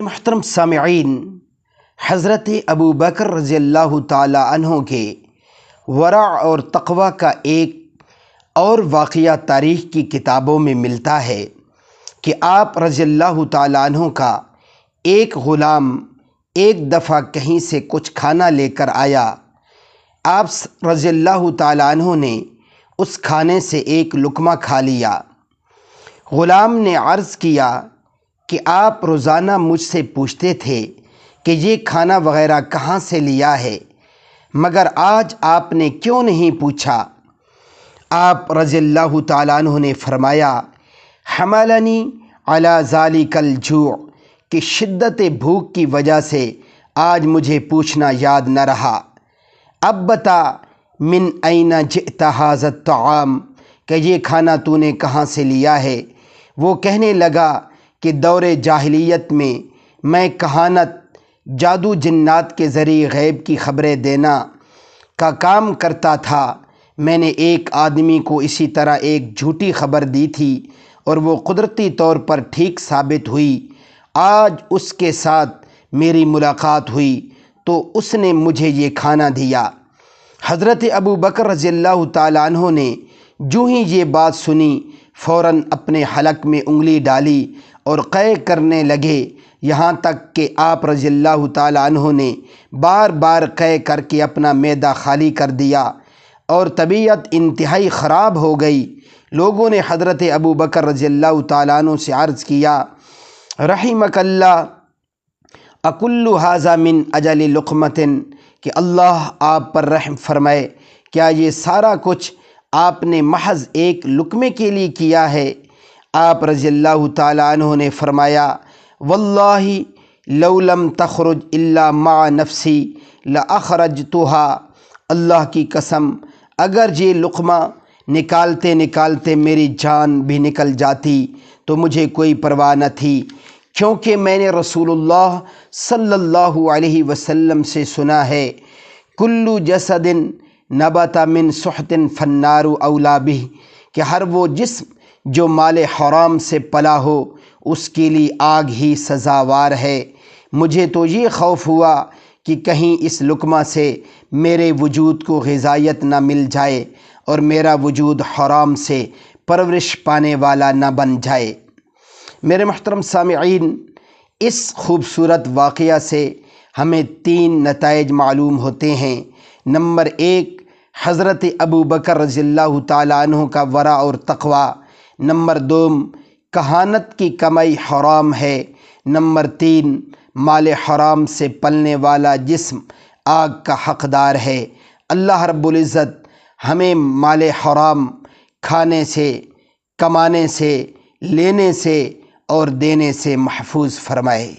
محترم سامعین، حضرت ابو بکر رضی اللہ تعالی عنہ کے ورع اور تقوی کا ایک اور واقعہ تاریخ کی کتابوں میں ملتا ہے کہ آپ رضی اللہ تعالی عنہ کا ایک غلام ایک دفعہ کہیں سے کچھ کھانا لے کر آیا۔ آپ رضی اللہ تعالی عنہ نے اس کھانے سے ایک لقمہ کھا لیا۔ غلام نے عرض کیا کہ آپ روزانہ مجھ سے پوچھتے تھے کہ یہ کھانا وغیرہ کہاں سے لیا ہے، مگر آج آپ نے کیوں نہیں پوچھا؟ آپ رضی اللہ تعالیٰ عنہ نے فرمایا، حملنی علی ذالک الجوع، کہ شدت بھوک کی وجہ سے آج مجھے پوچھنا یاد نہ رہا۔ اب بتا، من این جئت ھذا الطعام، کہ یہ کھانا تو نے کہاں سے لیا ہے؟ وہ کہنے لگا کہ دور جاہلیت میں کہانت، جادو جنات کے ذریعے غیب کی خبریں دینا کا کام کرتا تھا۔ میں نے ایک آدمی کو اسی طرح ایک جھوٹی خبر دی تھی اور وہ قدرتی طور پر ٹھیک ثابت ہوئی۔ آج اس کے ساتھ میری ملاقات ہوئی تو اس نے مجھے یہ کھانا دیا۔ حضرت ابو بکر رضی اللہ تعالیٰ عنہ نے جو ہی یہ بات سنی، فوراً اپنے حلق میں انگلی ڈالی اور قے کرنے لگے، یہاں تک کہ آپ رضی اللہ تعالیٰ عنہ نے بار بار قے کر کے اپنا معدہ خالی کر دیا اور طبیعت انتہائی خراب ہو گئی۔ لوگوں نے حضرت ابو بکر رضی اللہ تعالیٰ عنہ سے عرض کیا، رحمک اللہ، اکل ھذا من اجل لقمۃ، کہ اللہ آپ پر رحم فرمائے، کیا یہ سارا کچھ آپ نے محض ایک لقمے کے لیے کیا ہے؟ آپ رضی اللہ تعالیٰ عنہ نے فرمایا، واللہ لو لم تخرج الا مع نفسی لاخرجتها، اللہ کی قسم، اگر یہ لقمہ نکالتے نکالتے میری جان بھی نکل جاتی تو مجھے کوئی پرواہ نہ تھی، کیونکہ میں نے رسول اللہ صلی اللہ علیہ وسلم سے سنا ہے، کل جسد نبت من سحت فالنار اولی بہ، کہ ہر وہ جسم جو مال حرام سے پلا ہو اس کے لیے آگ ہی سزاوار ہے۔ مجھے تو یہ خوف ہوا کہ کہیں اس لقمہ سے میرے وجود کو غذائیت نہ مل جائے اور میرا وجود حرام سے پرورش پانے والا نہ بن جائے۔ میرے محترم سامعین، اس خوبصورت واقعہ سے ہمیں 3 نتائج معلوم ہوتے ہیں۔ نمبر 1، حضرت ابو بکر رضی اللہ تعالیٰ عنہ کا ورع اور تقوی۔ نمبر 2، کہانت کی کمائی حرام ہے۔ نمبر 3، مال حرام سے پلنے والا جسم آگ کا حقدار ہے۔ اللہ رب العزت ہمیں مال حرام کھانے سے، کمانے سے، لینے سے اور دینے سے محفوظ فرمائے۔